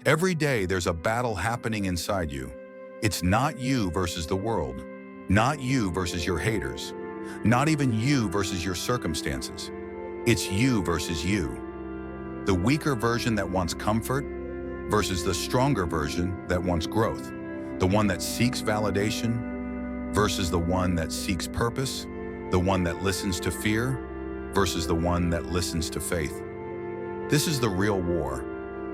Every day there's a battle happening inside you. It's not you versus the world, not you versus your haters, not even you versus your circumstances. It's you versus you. The weaker version that wants comfort versus the stronger version that wants growth. The one that seeks validation versus the one that seeks purpose. The one that listens to fear versus the one that listens to faith. This is the real war,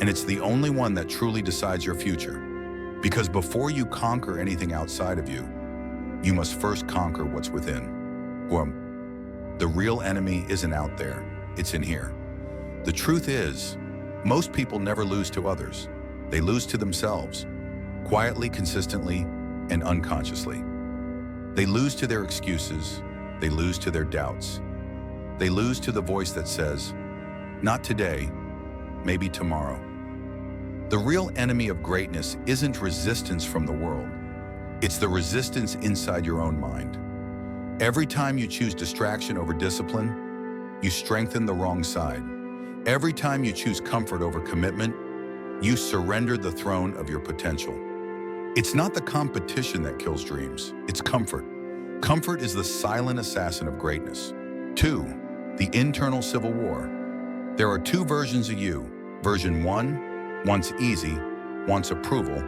and it's the only one that truly decides your future. Because before you conquer anything outside of you, you must first conquer what's within. Well, the real enemy isn't out there, it's in here. The truth is, most people never lose to others. They lose to themselves, quietly, consistently, and unconsciously. They lose to their excuses. They lose to their doubts. They lose to the voice that says, not today, maybe tomorrow. The real enemy of greatness isn't resistance from the world. It's the resistance inside your own mind. Every time you choose distraction over discipline, you strengthen the wrong side. Every time you choose comfort over commitment, you surrender the throne of your potential. It's not the competition that kills dreams, it's comfort. Comfort is the silent assassin of greatness. 2, the internal civil war. There are 2 versions of you. Version 1 wants easy, wants approval,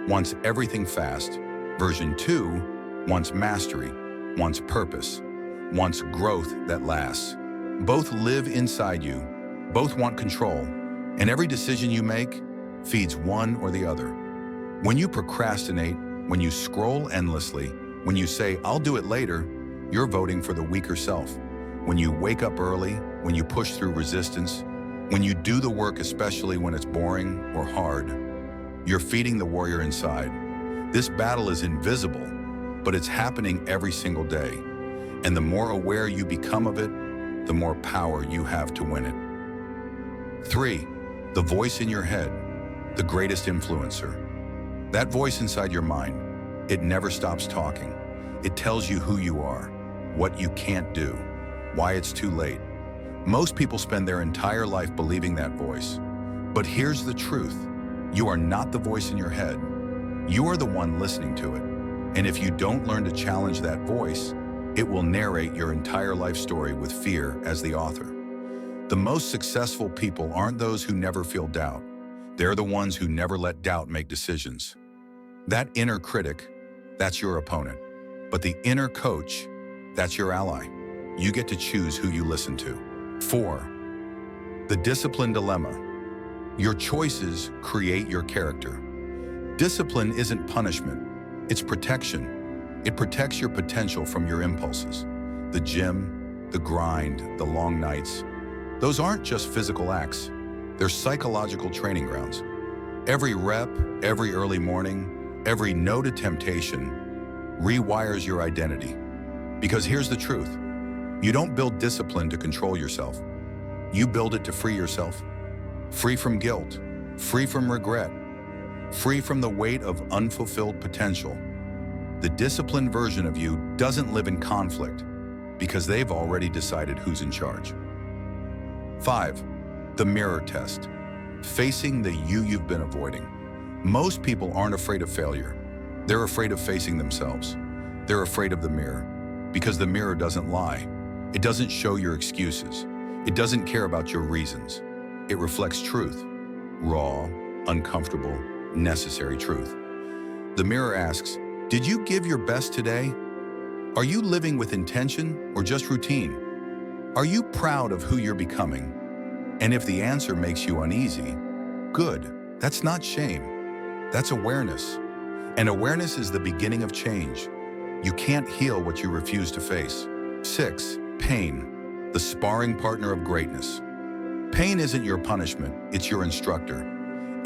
wants everything fast. Version 2 wants mastery, wants purpose, wants growth that lasts. Both live inside you, both want control, and every decision you make feeds one or the other. When you procrastinate, when you scroll endlessly, when you say, I'll do it later, you're voting for the weaker self. When you wake up early, when you push through resistance, when you do the work especially when it's boring or hard, you're feeding the warrior inside. This battle is invisible, but it's happening every single day. And the more aware you become of it, the more power you have to win it. 3, the voice in your head, the greatest influencer. That voice inside your mind, it never stops talking. It tells you who you are, what you can't do, why it's too late. Most people spend their entire life believing that voice. But here's the truth. You are not the voice in your head. You are the one listening to it. And if you don't learn to challenge that voice, it will narrate your entire life story with fear as the author. The most successful people aren't those who never feel doubt. They're the ones who never let doubt make decisions. That inner critic, that's your opponent. But the inner coach, that's your ally. You get to choose who you listen to. 4, the discipline dilemma. Your choices create your character. Discipline isn't punishment, it's protection. It protects your potential from your impulses. The gym, the grind, the long nights, those aren't just physical acts. They're psychological training grounds. Every rep, every early morning, every no to temptation rewires your identity. Because here's the truth. You don't build discipline to control yourself. You build it to free yourself. Free from guilt, free from regret, free from the weight of unfulfilled potential. The disciplined version of you doesn't live in conflict because they've already decided who's in charge. 5, the mirror test. Facing the you you've been avoiding. Most people aren't afraid of failure. They're afraid of facing themselves. They're afraid of the mirror because the mirror doesn't lie. It doesn't show your excuses. It doesn't care about your reasons. It reflects truth, raw, uncomfortable, necessary truth. The mirror asks, did you give your best today? Are you living with intention or just routine? Are you proud of who you're becoming? And if the answer makes you uneasy, good. That's not shame. That's awareness. And awareness is the beginning of change. You can't heal what you refuse to face. 6, pain, the sparring partner of greatness. Pain isn't your punishment, it's your instructor.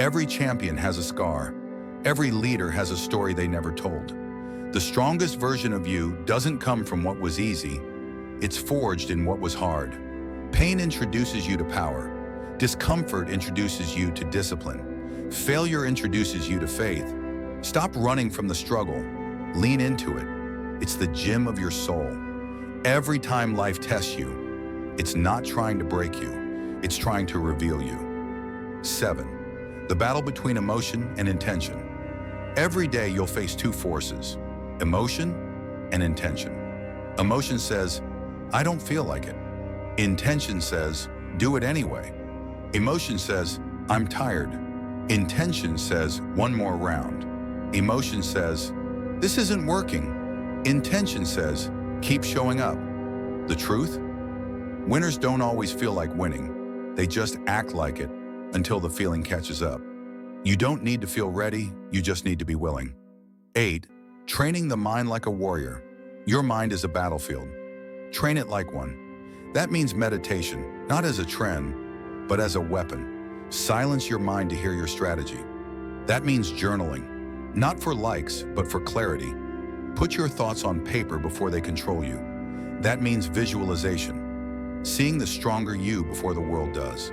Every champion has a scar. Every leader has a story they never told. The strongest version of you doesn't come from what was easy. It's forged in what was hard. Pain introduces you to power. Discomfort introduces you to discipline. Failure introduces you to faith. Stop running from the struggle. Lean into it. It's the gym of your soul. Every time life tests you, it's not trying to break you. It's trying to reveal you. 7, the battle between emotion and intention. Every day you'll face two forces, emotion and intention. Emotion says, I don't feel like it. Intention says, do it anyway. Emotion says, I'm tired. Intention says, one more round. Emotion says, this isn't working. Intention says, keep showing up. The truth? Winners don't always feel like winning. They just act like it until the feeling catches up. You don't need to feel ready, you just need to be willing. 8. Training the mind like a warrior. Your mind is a battlefield. Train it like one. That means meditation, not as a trend, but as a weapon. Silence your mind to hear your strategy. That means journaling, not for likes, but for clarity. Put your thoughts on paper before they control you. That means visualization, seeing the stronger you before the world does.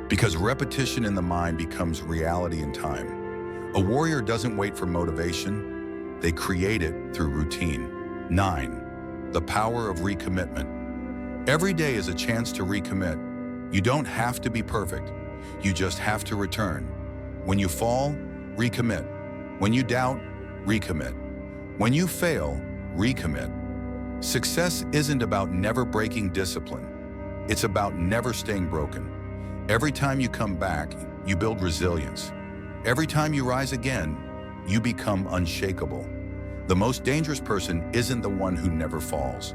Because repetition in the mind becomes reality in time. A warrior doesn't wait for motivation, they create it through routine. 9. The power of recommitment. Every day is a chance to recommit. You don't have to be perfect, you just have to return. When you fall, recommit. When you doubt, recommit. When you fail, recommit. Success isn't about never breaking discipline. It's about never staying broken. Every time you come back, you build resilience. Every time you rise again, you become unshakable. The most dangerous person isn't the one who never falls.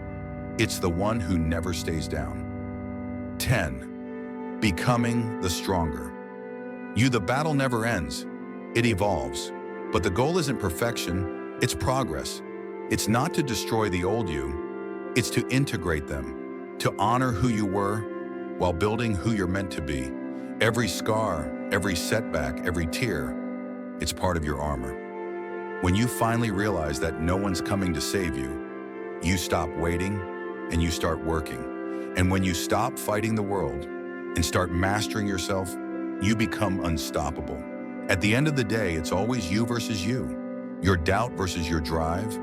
It's the one who never stays down. 10. Becoming the stronger. The battle never ends. It evolves. But the goal isn't perfection, it's progress. It's not to destroy the old you, it's to integrate them, to honor who you were while building who you're meant to be. Every scar, every setback, every tear, it's part of your armor. When you finally realize that no one's coming to save you, you stop waiting and you start working. And when you stop fighting the world and start mastering yourself, you become unstoppable. At the end of the day, it's always you versus you. Your doubt versus your drive,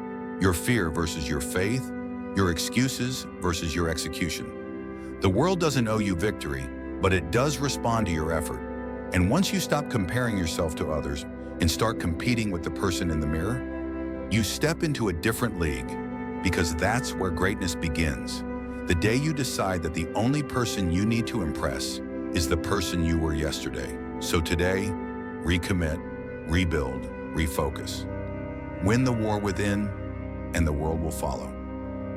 your fear versus your faith, your excuses versus your execution. The world doesn't owe you victory, but it does respond to your effort. And once you stop comparing yourself to others and start competing with the person in the mirror, you step into a different league, because that's where greatness begins. The day you decide that the only person you need to impress is the person you were yesterday. So today, recommit, rebuild, refocus. Win the war within, and the world will follow.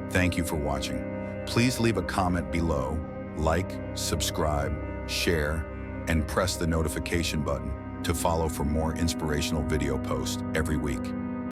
Thank you for watching. Please leave a comment below, like, subscribe, share, and press the notification button to follow for more inspirational video posts every week.